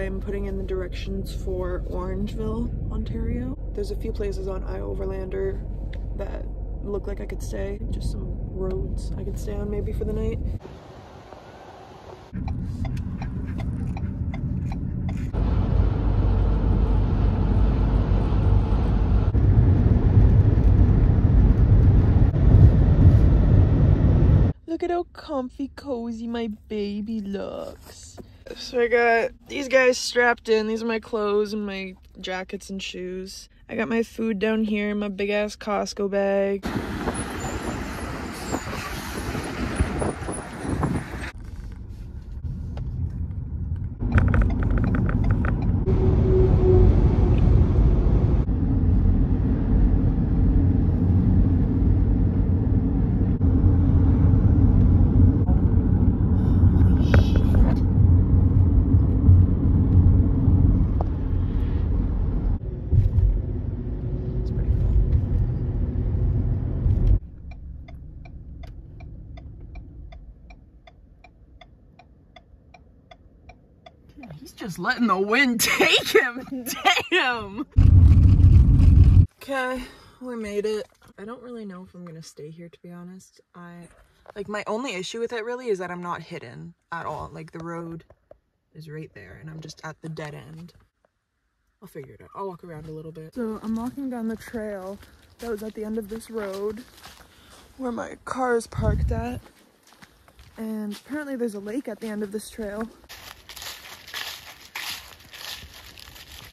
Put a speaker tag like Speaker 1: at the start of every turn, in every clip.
Speaker 1: I'm putting in the directions for Orangeville, Ontario. There's a few places on Overlander that look like I could stay. Just some roads I could stay on maybe for the night. Look at how comfy, cozy my baby looks. So I got these guys strapped in. These are my clothes and my jackets and shoes. I got my food down here in my big ass Costco bag. He's just letting the wind take him. Damn. Okay, we made it. I don't really know if I'm gonna stay here, to be honest. My only issue with it really is that I'm not hidden at all. Like, the road is right there and I'm just at the dead end. I'll figure it out. I'll walk around a little bit. So I'm walking down the trail that was at the end of this road where my car is parked at. And apparently there's a lake at the end of this trail.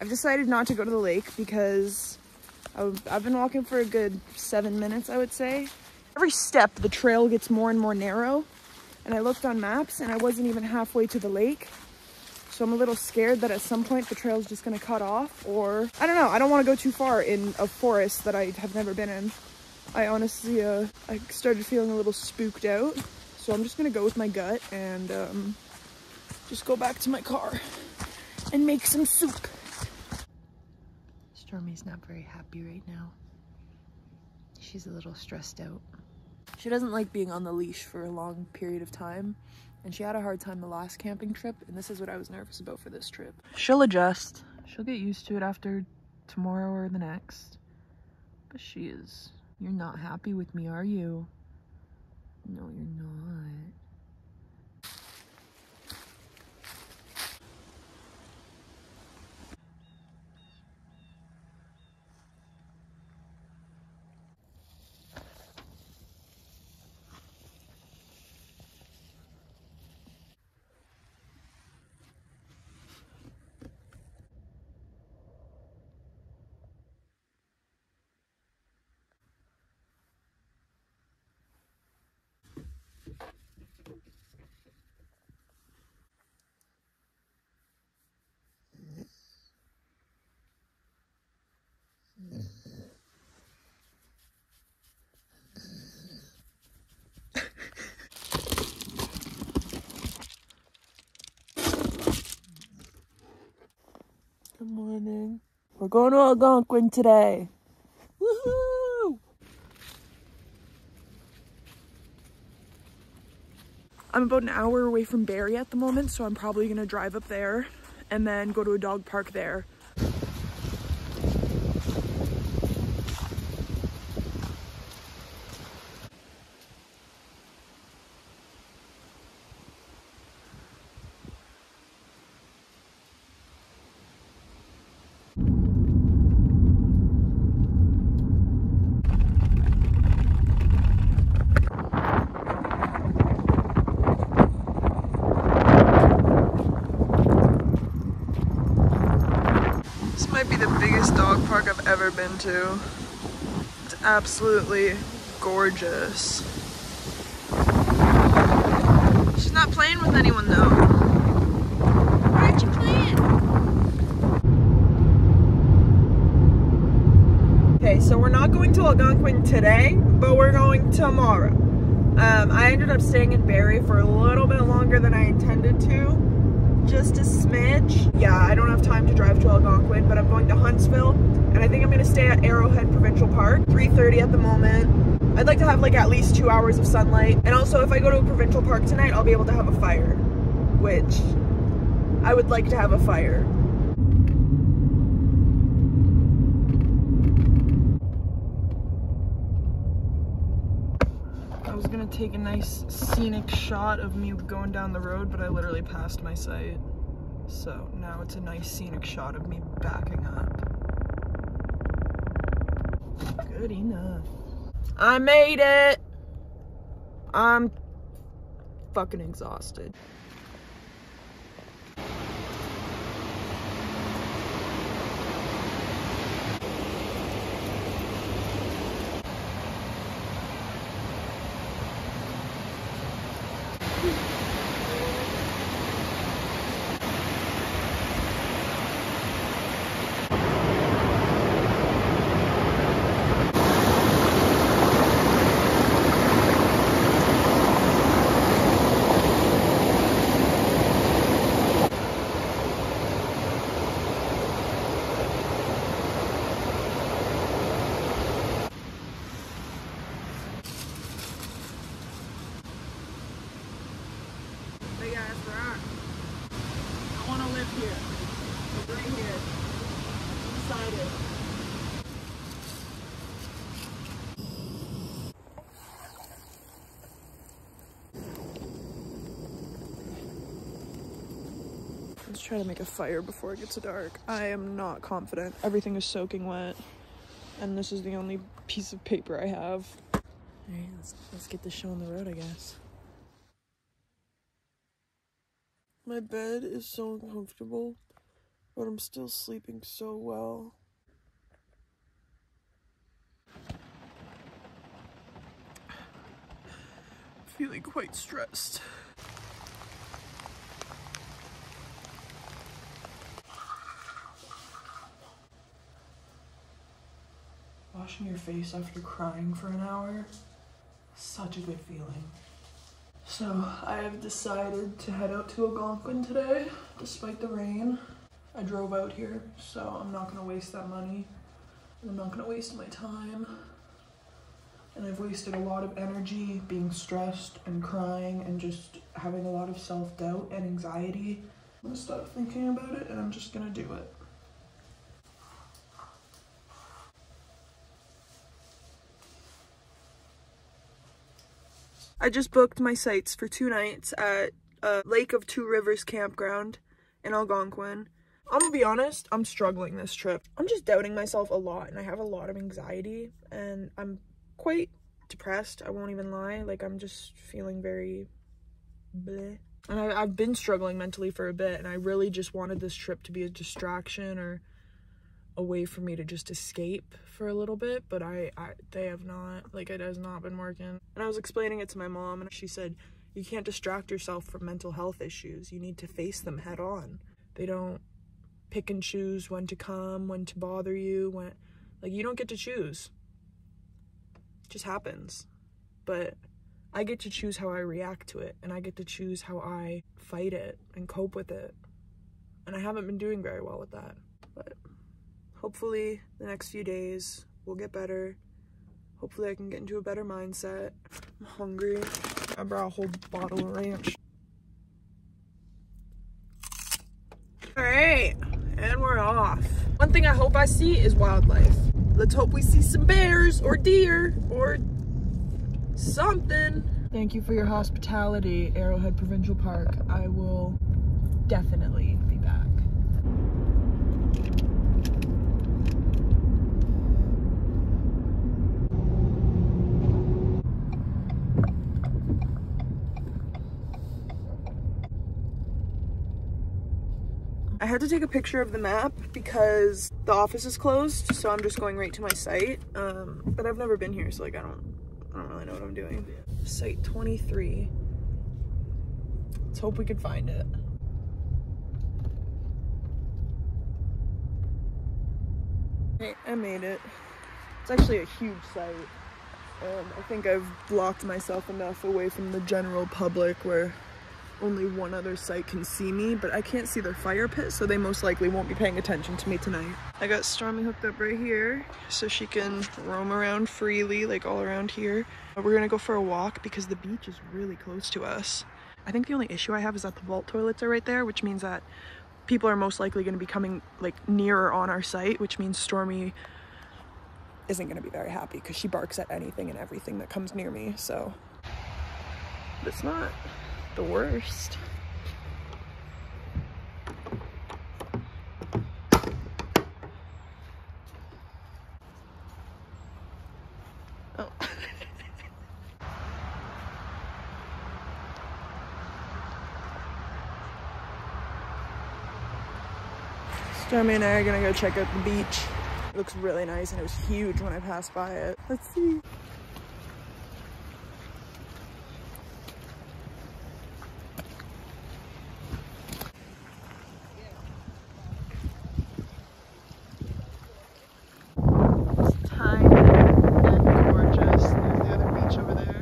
Speaker 1: I've decided not to go to the lake because I've been walking for a good 7 minutes, I would say. Every step, the trail gets more and more narrow. And I looked on maps and I wasn't even halfway to the lake. So I'm a little scared that at some point the trail's just gonna cut off, or I don't know. I don't want to go too far in a forest that I have never been in. I honestly, I started feeling a little spooked out. So I'm just gonna go with my gut and just go back to my car and make some soup. Stormy's not very happy right now. She's a little stressed out. She doesn't like being on the leash for a long period of time, and she had a hard time the last camping trip, and this is what I was nervous about for this trip. She'll adjust. She'll get used to it after tomorrow or the next. But she is. You're not happy with me, are you? No, you're not. Good morning. We're going to Algonquin today. Woohoo! I'm about an hour away from Barrie at the moment, so I'm probably gonna drive up there and then go to a dog park there. Might be the biggest dog park I've ever been to. It's absolutely gorgeous. She's not playing with anyone though. Why aren't you playing? Okay, so we're not going to Algonquin today, but we're going tomorrow. I ended up staying in Barrie for a little bit longer than I intended to. Just a smidge. Yeah, I don't have time to drive to Algonquin, but I'm going to Huntsville, and I think I'm gonna stay at Arrowhead Provincial Park. 3:30 at the moment. I'd like to have like at least 2 hours of sunlight, and also if I go to a provincial park tonight, I'll be able to have a fire, which I would like to have a fire. I was gonna take a nice scenic shot of me going down the road, but I literally passed my site. So now it's a nice scenic shot of me backing up. Good enough. I made it! I'm fucking exhausted. Big ass rock. I want to live here. Right here. Beside it. Let's try to make a fire before it gets dark. I am not confident. Everything is soaking wet. And this is the only piece of paper I have. Alright, let's get this show on the road, I guess. My bed is so uncomfortable, but I'm still sleeping so well. Feeling quite stressed. Washing your face after crying for an hour, such a good feeling. So I have decided to head out to Algonquin today, despite the rain. I drove out here, so I'm not gonna waste that money. I'm not gonna waste my time. And I've wasted a lot of energy being stressed and crying and just having a lot of self-doubt and anxiety. I'm gonna stop thinking about it and I'm just gonna do it. I just booked my sites for 2 nights at Lake of Two Rivers campground in Algonquin. I'm gonna be honest, I'm struggling this trip. I'm just doubting myself a lot and I have a lot of anxiety and I'm quite depressed, I won't even lie. Like, I'm just feeling very bleh. And I've been struggling mentally for a bit and I really just wanted this trip to be a distraction or a way for me to just escape for a little bit, but they have not, like, it has not been working. And I was explaining it to my mom and she said, you can't distract yourself from mental health issues. You need to face them head on. They don't pick and choose when to come, when to bother you, when, like, you don't get to choose. It just happens. But I get to choose how I react to it and I get to choose how I fight it and cope with it. And I haven't been doing very well with that, but hopefully the next few days will get better. Hopefully I can get into a better mindset. I'm hungry. I brought a whole bottle of ranch. All right, and we're off. One thing I hope I see is wildlife. Let's hope we see some bears or deer or something. Thank you for your hospitality, Arrowhead Provincial Park. I will definitely be back. I had to take a picture of the map because the office is closed, so I'm just going right to my site. But I've never been here, so like I don't really know what I'm doing. Site 23. Let's hope we can find it. Okay, I made it. It's actually a huge site. I think I've blocked myself enough away from the general public where only one other site can see me, but I can't see their fire pit, so they most likely won't be paying attention to me tonight. I got Stormy hooked up right here so she can roam around freely, like all around here. We're gonna go for a walk because the beach is really close to us. I think the only issue I have is that the vault toilets are right there, which means that people are most likely going to be coming like nearer on our site, which means Stormy isn't going to be very happy because she barks at anything and everything that comes near me. So it's not the worst. Oh. Stormy and I are gonna go check out the beach. It looks really nice and it was huge when I passed by it. Let's see. It's tiny and gorgeous. There's the other beach over there.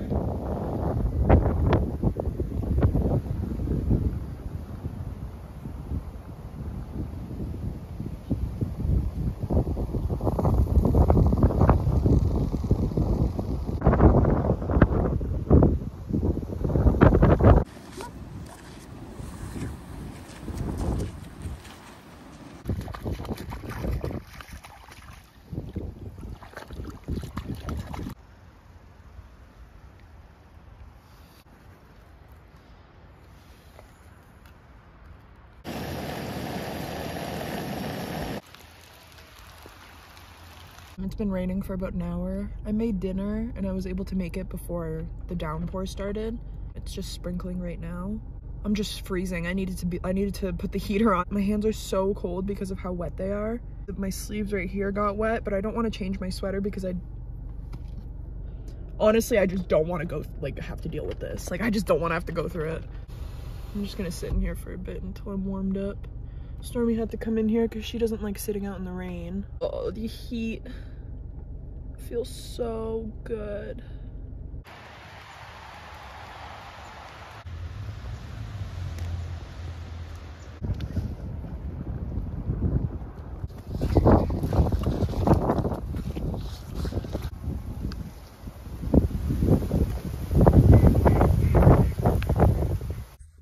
Speaker 1: It's been raining for about an hour. I made dinner and I was able to make it before the downpour started. It's just sprinkling right now. I'm just freezing. I needed to put the heater on. My hands are so cold because of how wet they are. My sleeves right here got wet, but I don't want to change my sweater because honestly, I just don't want to go, like, have to deal with this. Like, I just don't want to have to go through it. I'm just gonna sit in here for a bit until I'm warmed up. Stormy had to come in here because she doesn't like sitting out in the rain. Oh, the heat feels so good.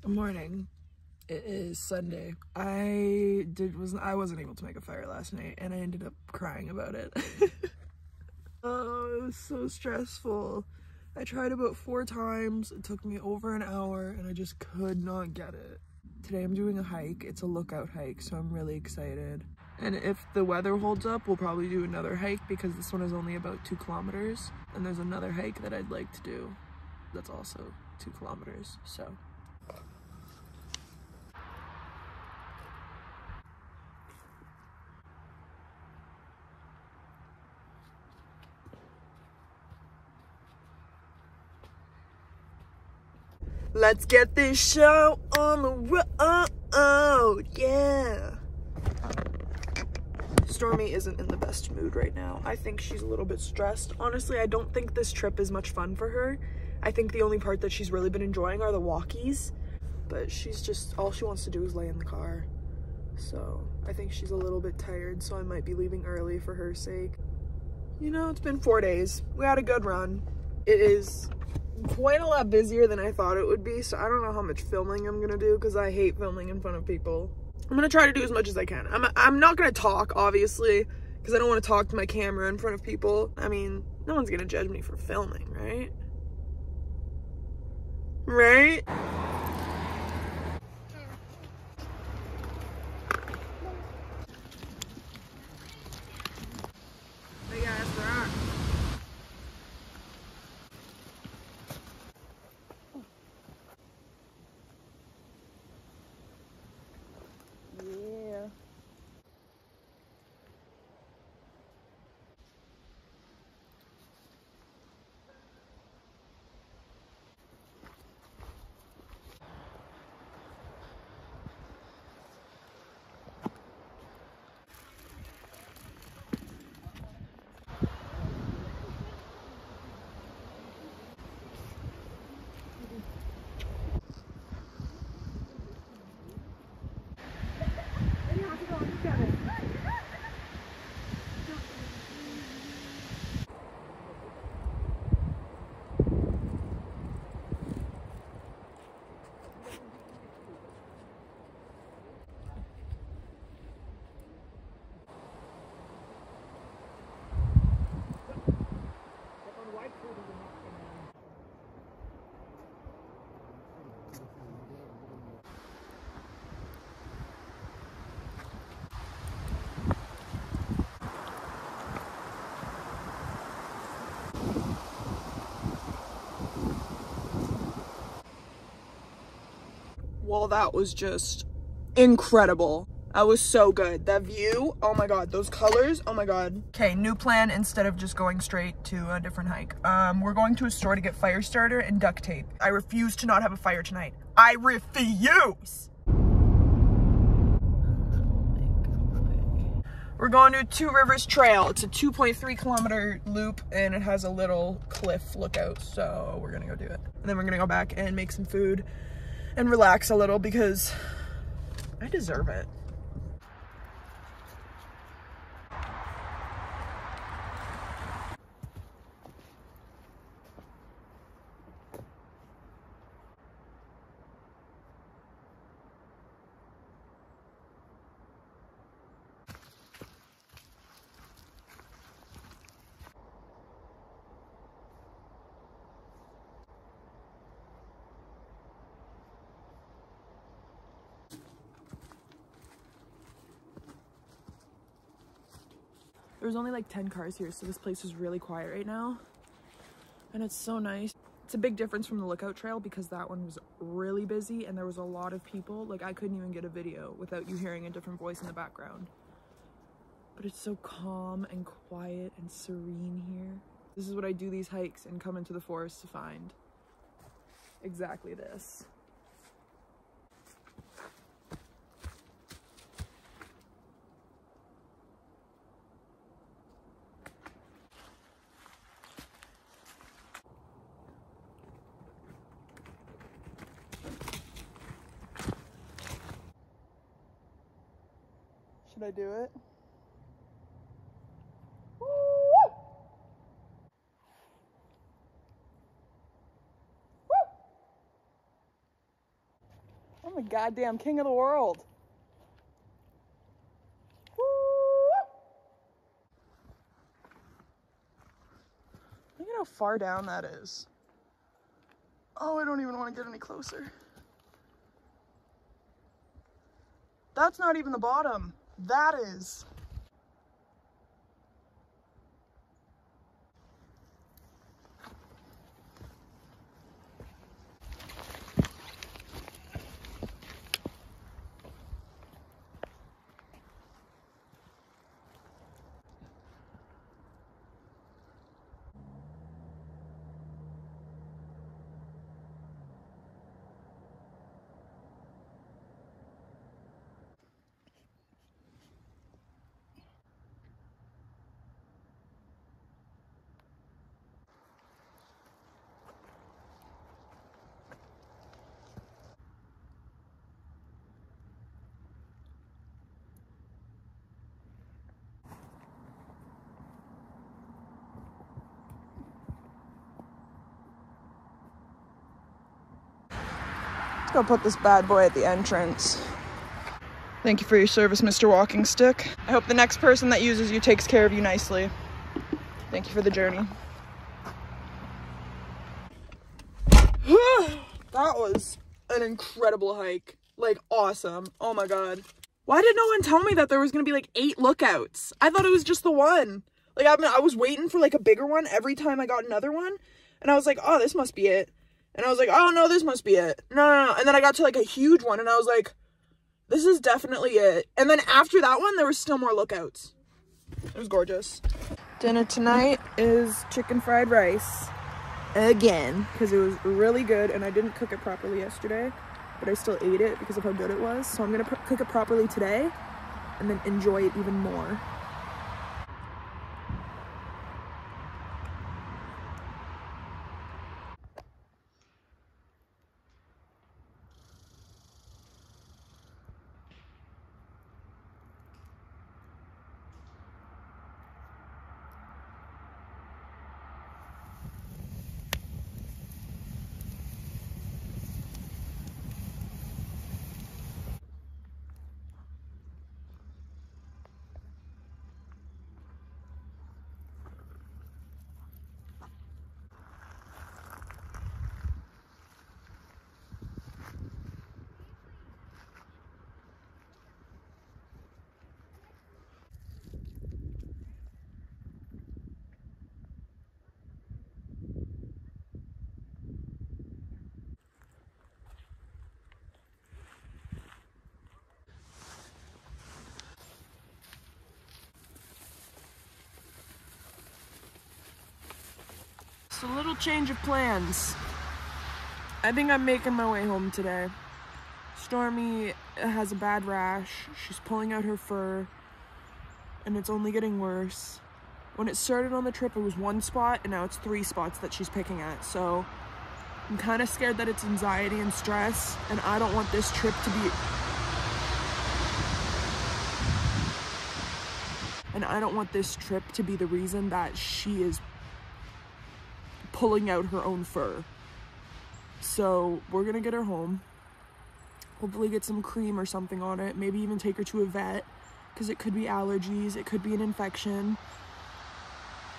Speaker 1: Good morning. It is Sunday. I wasn't able to make a fire last night and I ended up crying about it. Oh, it was so stressful. I tried about 4 times. It took me over an hour and I just could not get it. Today I'm doing a hike. It's a lookout hike, so I'm really excited. And if the weather holds up, we'll probably do another hike because this one is only about 2 kilometers. And there's another hike that I'd like to do that's also 2 kilometers, so. Let's get this show on the road, yeah. Stormy isn't in the best mood right now. I think she's a little bit stressed. Honestly, I don't think this trip is much fun for her. I think the only part that she's really been enjoying are the walkies, but she's just, all she wants to do is lay in the car. So I think she's a little bit tired, so I might be leaving early for her sake. You know, it's been 4 days. We had a good run. It is quite a lot busier than I thought it would be, so I don't know how much filming I'm gonna do because I hate filming in front of people. I'm gonna try to do as much as I can. I'm not gonna talk, obviously, because I don't want to talk to my camera in front of people. I mean, no one's gonna judge me for filming, right? Right? Big ass rock. Yeah. Well, that was just incredible. That was so good. That view, oh my god, those colors, oh my god. Okay, new plan instead of just going straight to a different hike. We're going to a store to get fire starter and duct tape. I refuse to not have a fire tonight. I refuse! We're going to Two Rivers Trail. It's a 2.3 kilometer loop and it has a little cliff lookout. So we're gonna go do it. And then we're gonna go back and make some food and relax a little because I deserve it. There's only like 10 cars here, so this place is really quiet right now. And it's so nice. It's a big difference from the lookout trail because that one was really busy and there was a lot of people. Like I couldn't even get a video without you hearing a different voice in the background. But it's so calm and quiet and serene here. This is what I do these hikes and come into the forest to find. Exactly this. Should I do it? Woo! Woo! I'm the goddamn king of the world. Woo! Look at how far down that is. Oh, I don't even want to get any closer. That's not even the bottom. That is. Let's go put this bad boy at the entrance. Thank you for your service, Mr. Walking Stick. I hope the next person that uses you takes care of you nicely. Thank you for the journey. That was an incredible hike. Like, awesome. Oh my god. Why did no one tell me that there was gonna be like 8 lookouts? I thought it was just the one. Like, I was waiting for like a bigger one every time I got another one. And I was like, oh, this must be it. And I was like, oh no, this must be it. No. And then I got to like a huge one and I was like, this is definitely it. And then after that one, there was still more lookouts. It was gorgeous. Dinner tonight is chicken fried rice. Again, because it was really good and I didn't cook it properly yesterday. But I still ate it because of how good it was. So I'm going to cook it properly today and then enjoy it even more. a little change of plans. I think I'm making my way home today. Stormy has a bad rash. She's pulling out her fur, and it's only getting worse. When it started on the trip, it was 1 spot, and now it's 3 spots that she's picking at. So I'm kind of scared that it's anxiety and stress, and I don't want this trip to be... the reason that she is pulling out her own fur. So we're gonna get her home. Hopefully get some cream or something on it. Maybe even take her to a vet, because it could be allergies, it could be an infection.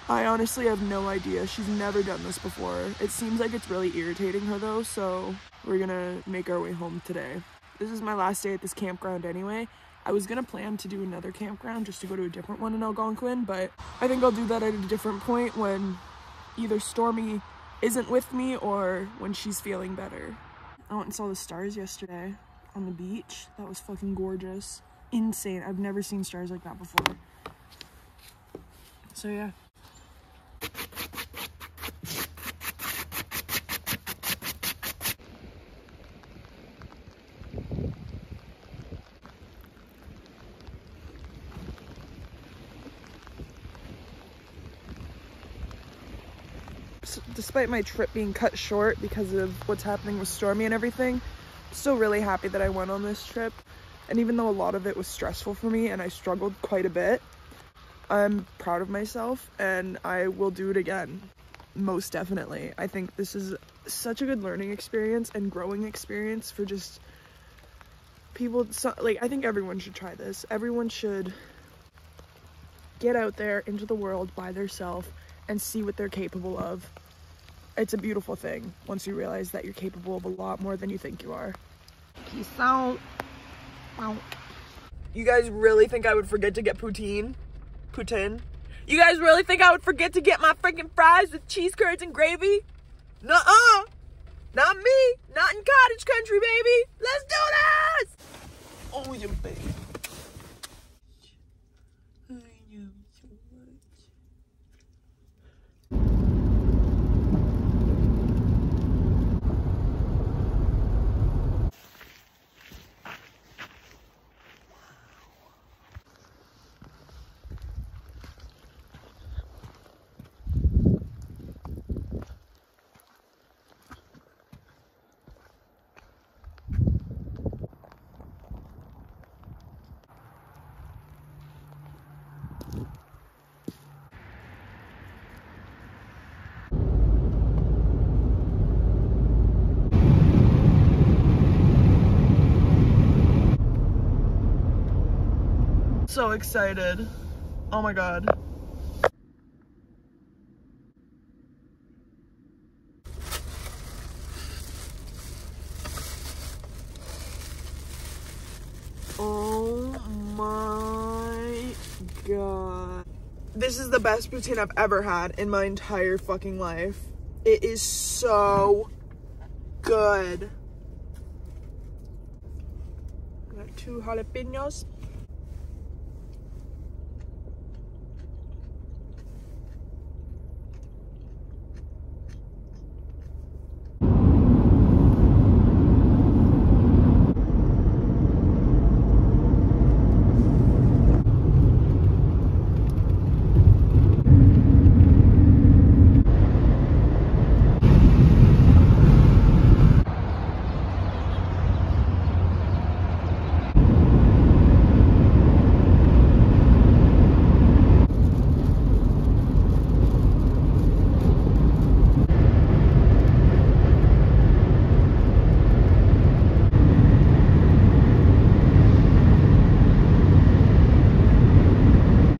Speaker 1: I honestly have no idea. She's never done this before. It seems like it's really irritating her though, so we're gonna make our way home today. This is my last day at this campground anyway. I was gonna plan to do another campground just to go to a different one in Algonquin, but I think I'll do that at a different point when either Stormy isn't with me or when she's feeling better. I went and saw the stars yesterday on the beach. That was fucking gorgeous. Insane. I've never seen stars like that before. So yeah. Despite my trip being cut short because of what's happening with Stormy and everything, I'm still really happy that I went on this trip. And even though a lot of it was stressful for me and I struggled quite a bit, I'm proud of myself and I will do it again. Most definitely. I think this is such a good learning experience and growing experience for just people. Like, I think everyone should try this. Everyone should get out there into the world by themselves and see what they're capable of. It's a beautiful thing once you realize that you're capable of a lot more than you think you are. Peace out. Wow. You guys really think I would forget to get poutine? Poutine? You guys really think I would forget to get my freaking fries with cheese curds and gravy? Nuh-uh. Not me. Not in cottage country, baby. Let's do this! Oh, you baby. So excited. Oh my god. Oh my god. This is the best poutine I've ever had in my entire fucking life. It is so good. Got 2 jalapenos.